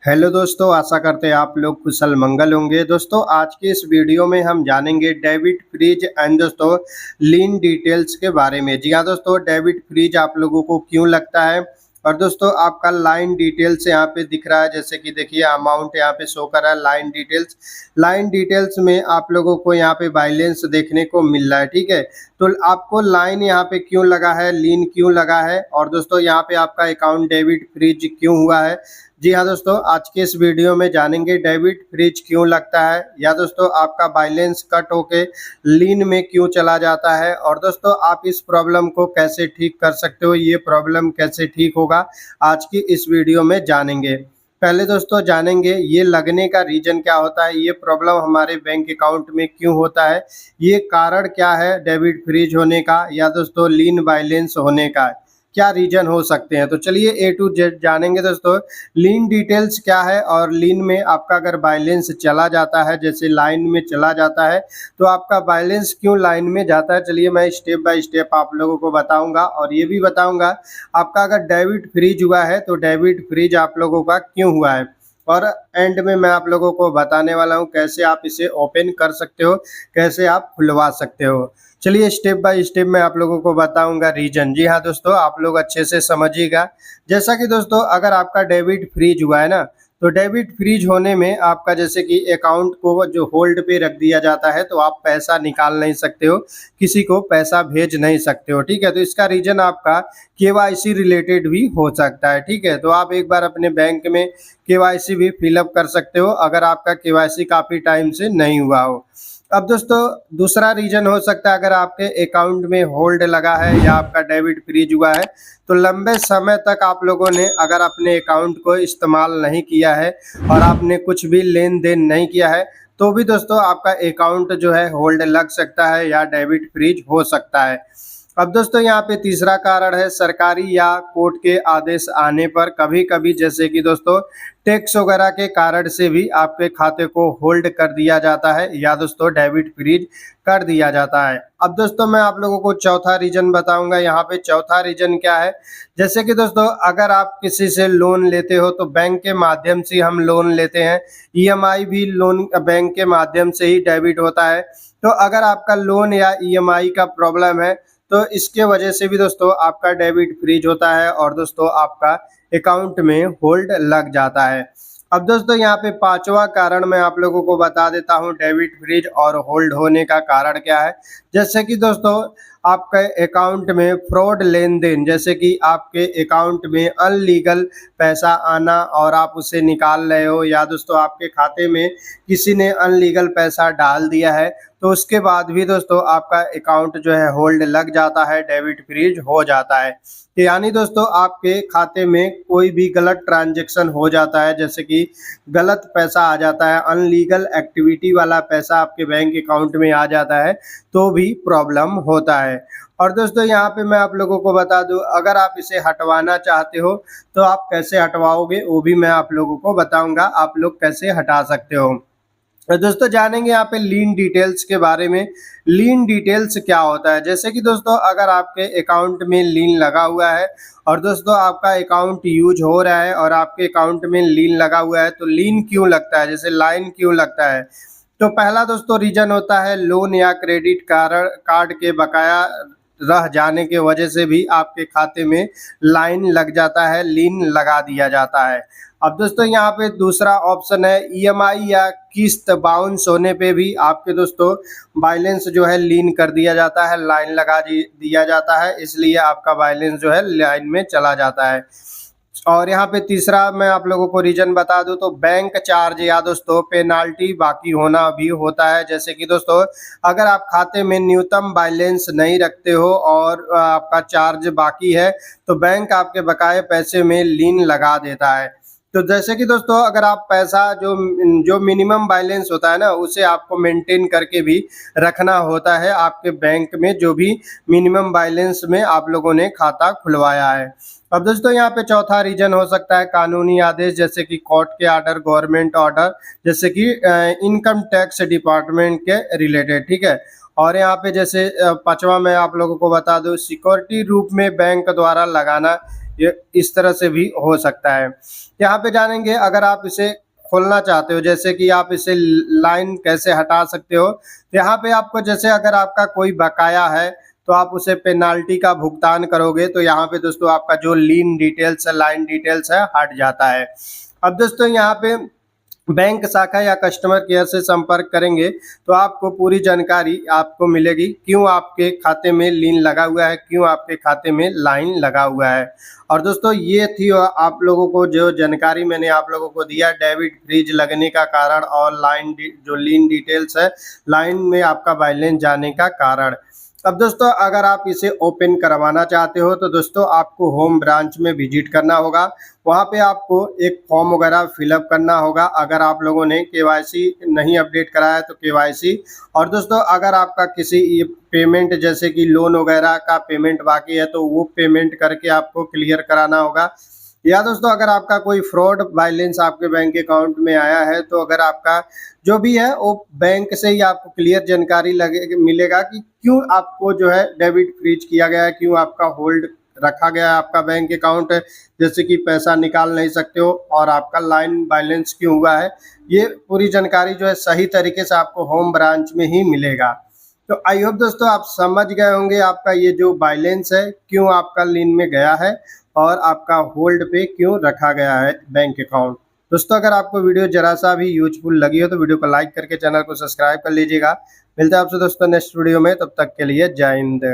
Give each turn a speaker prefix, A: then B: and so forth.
A: Hello दोस्तों, आशा करते हैं आप लोग कुशल मंगल होंगे। दोस्तों आज की इस वीडियो में हम जानेंगे डेबिट फ्रीज एंड दोस्तों लीन डिटेल्स के बारे में। जी हाँ दोस्तों, डेबिट फ्रीज आप लोगों को क्यों लगता है और दोस्तों आपका लाइन डिटेल्स यहाँ पे दिख रहा है, जैसे कि देखिए अमाउंट यहाँ पे शो कर रहा है। लाइन डिटेल्स में आप लोगों को यहाँ पे बैलेंस देखने को मिल रहा है, ठीक है। तो आपको लाइन यहाँ पे क्यों लगा है, लीन क्यों लगा है और दोस्तों यहाँ पे आपका अकाउंट डेबिट फ्रीज क्यों हुआ है। जी हाँ दोस्तों, आज के इस वीडियो में जानेंगे डेबिट फ्रीज क्यों लगता है या दोस्तों आपका बैलेंस कट होके लीन में क्यों चला जाता है और दोस्तों आप इस प्रॉब्लम को कैसे ठीक कर सकते हो, ये प्रॉब्लम कैसे ठीक होगा, आज की इस वीडियो में जानेंगे। पहले दोस्तों जानेंगे ये लगने का रीजन क्या होता है, ये प्रॉब्लम हमारे बैंक अकाउंट में क्यों होता है, ये कारण क्या है डेबिट फ्रीज होने का या दोस्तों लीन बैलेंस होने का, क्या रीजन हो सकते हैं। तो चलिए ए टू जेड जानेंगे दोस्तों। लीन डिटेल्स क्या है और लीन में आपका अगर बैलेंस चला जाता है, जैसे लाइन में चला जाता है, तो आपका बैलेंस क्यों लाइन में जाता है, चलिए मैं स्टेप बाय स्टेप आप लोगों को बताऊंगा और ये भी बताऊंगा आपका अगर डेबिट फ्रीज हुआ है तो डेबिट फ्रीज आप लोगों का क्यों हुआ है। और एंड में मैं आप लोगों को बताने वाला हूँ कैसे आप इसे ओपन कर सकते हो, कैसे आप खुलवा सकते हो। चलिए स्टेप बाय स्टेप मैं आप लोगों को बताऊंगा रीजन। जी हाँ दोस्तों, आप लोग अच्छे से समझिएगा। जैसा कि दोस्तों अगर आपका डेबिट फ्रीज हुआ है ना, तो डेबिट फ्रीज होने में आपका जैसे कि अकाउंट को जो होल्ड पे रख दिया जाता है, तो आप पैसा निकाल नहीं सकते हो, किसी को पैसा भेज नहीं सकते हो, ठीक है। तो इसका रीजन आपका केवाईसी रिलेटेड भी हो सकता है, ठीक है। तो आप एक बार अपने बैंक में केवाईसी भी फिलअप कर सकते हो अगर आपका केवाईसी काफ़ी टाइम से नहीं हुआ हो। अब दोस्तों दूसरा रीजन हो सकता है अगर आपके अकाउंट में होल्ड लगा है या आपका डेबिट फ्रीज हुआ है, तो लंबे समय तक आप लोगों ने अगर अपने अकाउंट को इस्तेमाल नहीं किया है और आपने कुछ भी लेन देन नहीं किया है, तो भी दोस्तों आपका अकाउंट जो है होल्ड लग सकता है या डेबिट फ्रीज हो सकता है। अब दोस्तों यहाँ पे तीसरा कारण है सरकारी या कोर्ट के आदेश आने पर कभी कभी, जैसे कि दोस्तों टैक्स वगैरह के कारण से भी आपके खाते को होल्ड कर दिया जाता है या दोस्तों डेबिट फ्रीज कर दिया जाता है। अब दोस्तों मैं आप लोगों को चौथा रीजन बताऊंगा। यहाँ पे चौथा रीजन क्या है, जैसे कि दोस्तों अगर आप किसी से लोन लेते हो तो बैंक के माध्यम से हम लोन लेते हैं, ईएमआई भी लोन बैंक के माध्यम से ही डेबिट होता है। तो अगर आपका लोन या ईएमआई का प्रॉब्लम है तो इसके वजह से भी दोस्तों आपका डेबिट फ्रीज होता है और दोस्तों आपका अकाउंट में होल्ड लग जाता है। अब दोस्तों यहाँ पे पांचवा कारण मैं आप लोगों को बता देता हूँ डेबिट फ्रीज और होल्ड होने का कारण क्या है। जैसे कि दोस्तों आपके अकाउंट में फ्रॉड लेन देन, जैसे कि आपके अकाउंट में अनलीगल पैसा आना और आप उसे निकाल रहे हो या दोस्तों आपके खाते में किसी ने अनलीगल पैसा डाल दिया है, तो उसके बाद भी दोस्तों आपका अकाउंट जो है होल्ड लग जाता है, डेबिट फ्रीज हो जाता है। तो यानी दोस्तों आपके खाते में कोई भी गलत ट्रांजैक्शन हो जाता है, जैसे कि गलत पैसा आ जाता है, अनलीगल एक्टिविटी वाला पैसा आपके बैंक अकाउंट में आ जाता है, तो भी प्रॉब्लम होता है। और दोस्तों यहाँ पे मैं आप लोगों को बता दूं, अगर आप इसे हटवाना चाहते हो तो आप कैसे हटवाओगे वो भी मैं आप लोगों को बताऊंगा, आप लोग कैसे हटा सकते हो। तो दोस्तों जानेंगे यहाँ पे लीन डिटेल्स के बारे में। लीन डिटेल्स क्या होता है, जैसे कि दोस्तों अगर आपके अकाउंट में लीन लगा हुआ है और दोस्तों आपका अकाउंट यूज हो रहा है और आपके अकाउंट में लीन लगा हुआ है, तो लीन क्यों लगता है, जैसे लाइन क्यों लगता है। तो पहला दोस्तों रीजन होता है लोन या क्रेडिट कार्ड के बकाया रह जाने के वजह से भी आपके खाते में लाइन लग जाता है, लीन लगा दिया जाता है। अब दोस्तों यहाँ पे दूसरा ऑप्शन है ईएमआई या किस्त बाउंस होने पे भी आपके दोस्तों बैलेंस जो है लीन कर दिया जाता है, लाइन लगा दिया जाता है, इसलिए आपका बैलेंस जो है लाइन में चला जाता है। और यहाँ पे तीसरा मैं आप लोगों को रीजन बता दूं तो बैंक चार्ज या दोस्तों पेनाल्टी बाकी होना भी होता है। जैसे कि दोस्तों अगर आप खाते में न्यूनतम बैलेंस नहीं रखते हो और आपका चार्ज बाकी है, तो बैंक आपके बकाये पैसे में लीन लगा देता है। तो जैसे कि दोस्तों अगर आप पैसा जो जो मिनिमम बैलेंस होता है ना, उसे आपको मेंटेन करके भी रखना होता है आपके बैंक में, जो भी मिनिमम बैलेंस में आप लोगों ने खाता खुलवाया है। अब दोस्तों यहाँ पे चौथा रीजन हो सकता है कानूनी आदेश, जैसे कि कोर्ट के ऑर्डर, गवर्नमेंट ऑर्डर, जैसे कि इनकम टैक्स डिपार्टमेंट के रिलेटेड, ठीक है। और यहाँ पे जैसे पांचवा मैं आप लोगों को बता दूं सिक्योरिटी रूप में बैंक द्वारा लगाना ये इस तरह से भी हो सकता है। यहाँ पे जानेंगे अगर आप इसे खोलना चाहते हो, जैसे कि आप इसे लाइन कैसे हटा सकते हो। तो यहाँ पे आपको जैसे अगर आपका कोई बकाया है तो आप उसे पेनाल्टी का भुगतान करोगे तो यहाँ पे दोस्तों आपका जो लीन डिटेल्स है, लाइन डिटेल्स है, हट जाता है। अब दोस्तों यहाँ पे बैंक शाखा या कस्टमर केयर से संपर्क करेंगे तो आपको पूरी जानकारी आपको मिलेगी, क्यों आपके खाते में लीन लगा हुआ है, क्यों आपके खाते में लाइन लगा हुआ है। और दोस्तों ये थी आप लोगों को जो जानकारी मैंने आप लोगों को दिया डेबिट फ्रीज लगने का कारण और लाइन जो लीन डिटेल्स है, लाइन में आपका बैलेंस जाने का कारण। अब दोस्तों अगर आप इसे ओपन करवाना चाहते हो तो दोस्तों आपको होम ब्रांच में विजिट करना होगा। वहाँ पे आपको एक फॉर्म वगैरह फिलअप करना होगा। अगर आप लोगों ने केवाईसी नहीं अपडेट कराया तो केवाईसी, और दोस्तों अगर आपका किसी ये पेमेंट जैसे कि लोन वगैरह का पेमेंट बाकी है तो वो पेमेंट करके आपको क्लियर कराना होगा। या दोस्तों अगर आपका कोई फ्रॉड बैलेंस आपके बैंक अकाउंट में आया है तो अगर आपका जो भी है वो बैंक से ही आपको क्लियर जानकारी लगे मिलेगा कि क्यों आपको जो है डेबिट फ्रीज किया गया है, क्यों आपका होल्ड रखा गया है आपका बैंक अकाउंट, जैसे कि पैसा निकाल नहीं सकते हो, और आपका लाइन बैलेंस क्यों हुआ है। ये पूरी जानकारी जो है सही तरीके से आपको होम ब्रांच में ही मिलेगा। तो आई होप दोस्तों आप समझ गए होंगे आपका ये जो बैलेंस है क्यों आपका लीन में गया है और आपका होल्ड पे क्यों रखा गया है बैंक अकाउंट। दोस्तों अगर आपको वीडियो जरा सा भी यूजफुल लगी हो तो वीडियो को लाइक करके चैनल को सब्सक्राइब कर लीजिएगा। मिलते हैं आपसे दोस्तों नेक्स्ट वीडियो में, तब तक के लिए जय हिंद।